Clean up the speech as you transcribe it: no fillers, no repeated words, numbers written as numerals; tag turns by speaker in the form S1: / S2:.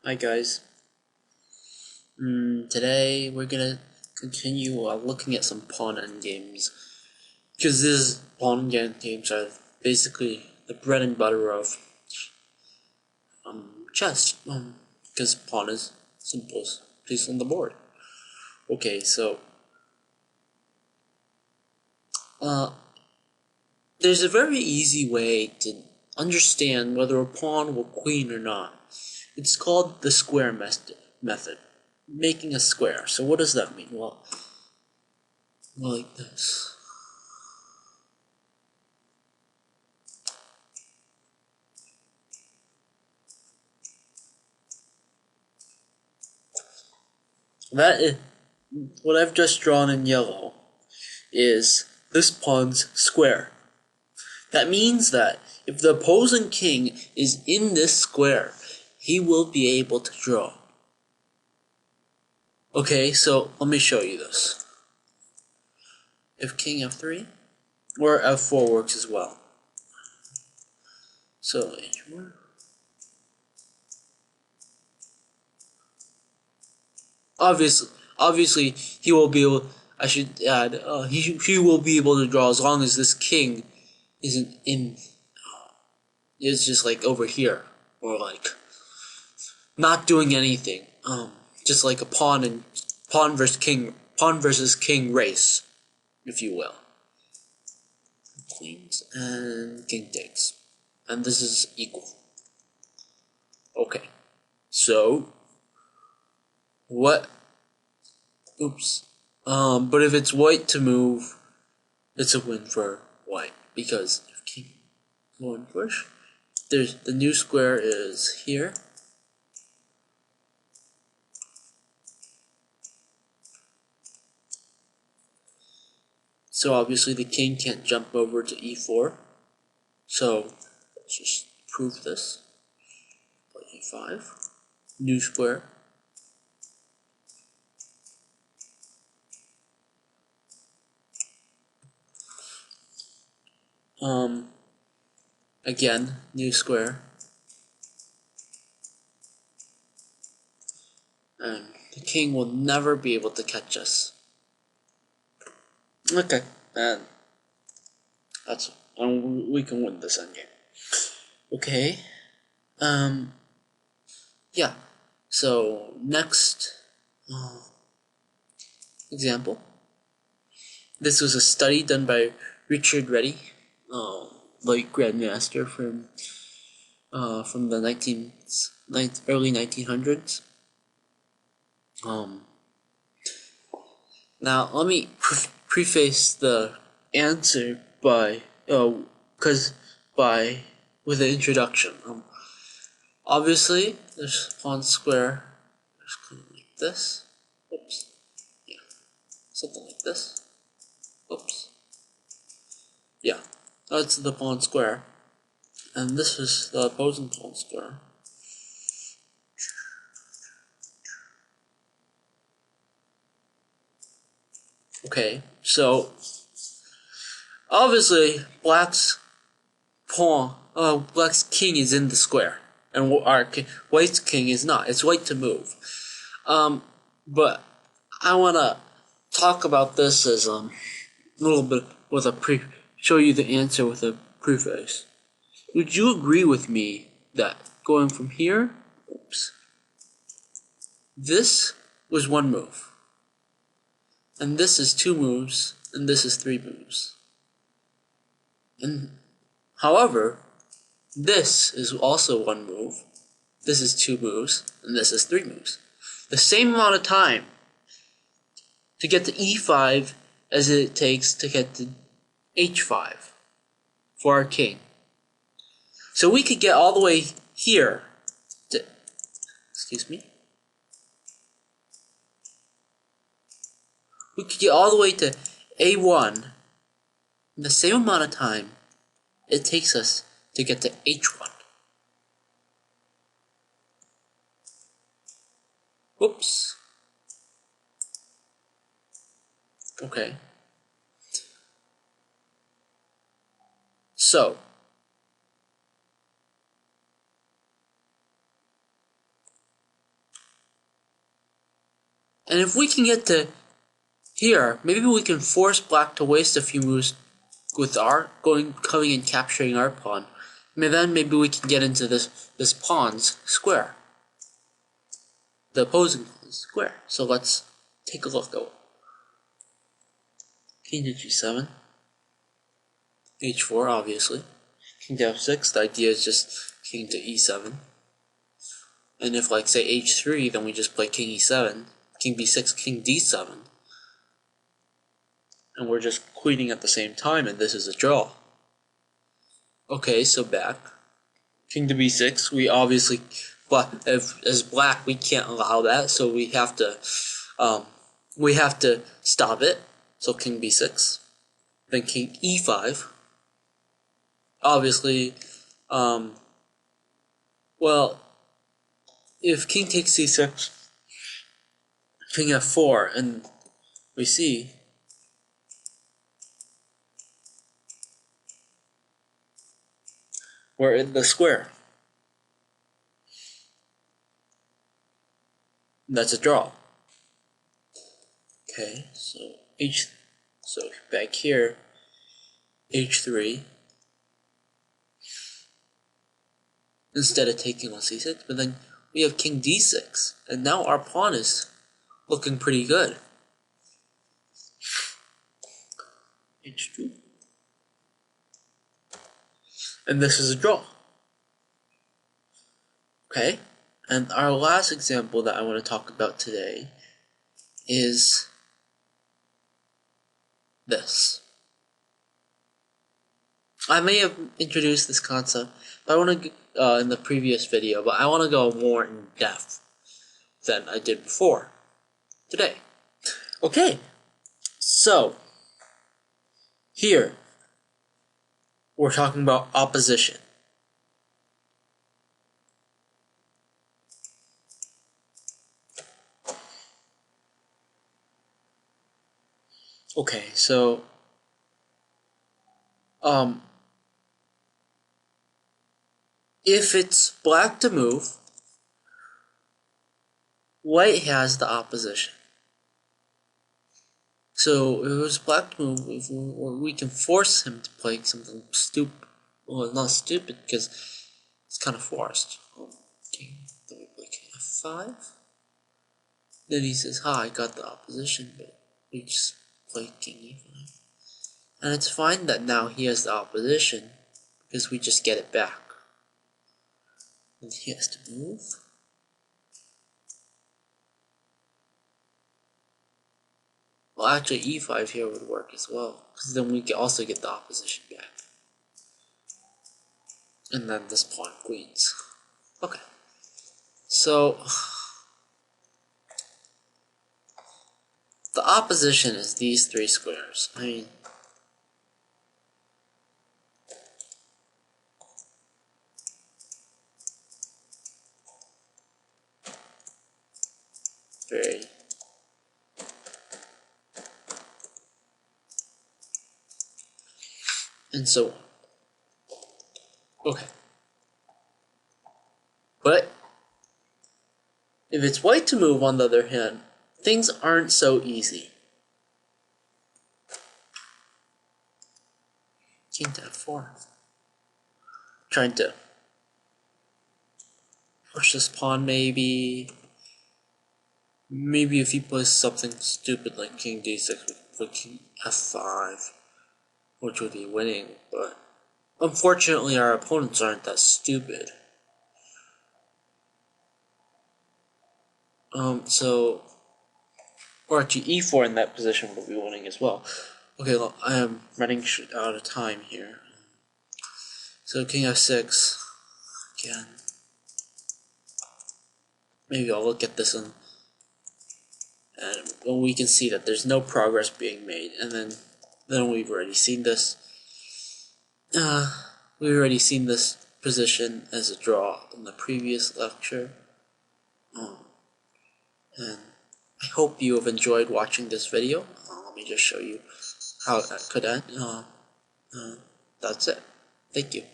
S1: Hi guys. Today we're gonna continue looking at some pawn endgames because these pawn endgames are basically the bread and butter of chess. Because pawn is simplest piece on the board. Okay, so uh, there's a very easy way to understand whether a pawn will queen or not. It's called the square method. Making a square. So what does that mean? Well, like this. That is what I've just drawn in yellow is this pawn's square. That means that if the opposing king is in this square, he will be able to draw. Okay, so let me show you this. If king f3 or f4 works as well. So obviously he will be able. I should add he will be able to draw as long as this king isn't in. Is just like over here or like not doing anything. Just like a pawn versus king race, if you will. Queens and king takes, and this is equal. Okay, so what? Oops. But if it's white to move, it's a win for white because if king go and push, there's the new square is here. So obviously the king can't jump over to e4. So let's just prove this. Play e5. New square. Again, new square. And the king will never be able to catch us. Okay, and we can win this endgame. Okay. Yeah. So next example. This was a study done by Richard Reddy, like grandmaster from the early 1900s. Now let me preface the answer by with an introduction. Obviously, there's pawn square. There's kind of like this. Oops. Yeah, something like this. Oops. Yeah, that's the pawn square, and this is the opposing pawn square. Okay, so obviously black's king is in the square, and white's king is not. It's white to move. But I wanna talk about this as a little bit with show you the answer with a preface. Would you agree with me that going from here, this was one move, and this is two moves, and this is three moves. And however, this is also one move, this is two moves, and this is three moves. The same amount of time to get to e5 as it takes to get to h5 for our king. So we could get all the way here to, excuse me, we could get all the way to a1 in the same amount of time it takes us to get to h1. Whoops. Okay. So, And if we can get to here, maybe we can force black to waste a few moves with our coming and capturing our pawn. Then maybe we can get into this pawn's square, the opposing pawn's square. So let's take a look. King to g7, h4 obviously, king to f6. The idea is just king to e7, and if like say h3, then we just play king e7, king b6, king d7, and we're just queening at the same time, and this is a draw. Okay, so back. King to b6, we obviously, but as black, we can't allow that, so we have to stop it. So king b6, then king e5. Obviously, well, if king takes c6, king f4, and we see we're in the square. That's a draw. Okay, so back here, h3, instead of taking on c6, but then we have king d6, and now our pawn is looking pretty good. h2, and this is a draw. Okay, and our last example that I want to talk about today is this. I may have introduced this concept, but I want to in the previous video, but I want to go more in depth than I did before today. Okay, so here we're talking about opposition. Okay, so if it's black to move, white has the opposition. So if it was black to move, or we can force him to play something stupid. Well, not stupid because it's kind of forced. Okay, then we play king f5. Then he says, "Ha, I got the opposition," but we just play king e5. And it's fine that now he has the opposition because we just get it back. And he has to move. Well, actually, e5 here would work as well, because then we can also get the opposition back. And then this pawn queens. Okay. So, the opposition is these three squares. I mean, very and so on. Okay. But if it's white to move, on the other hand, things aren't so easy. King to f4. Trying to push this pawn, maybe. Maybe if he plays something stupid like king d6 with king f5, which would be winning, but unfortunately our opponents aren't that stupid. So, or actually e4 in that position would be winning as well. Okay, look, I am running out of time here. So king f6, again. Maybe I'll look at this and we can see that there's no progress being made, and then we've already seen this. We've already seen this position as a draw in the previous lecture. And I hope you have enjoyed watching this video. Let me just show you how that could end. That's it. Thank you.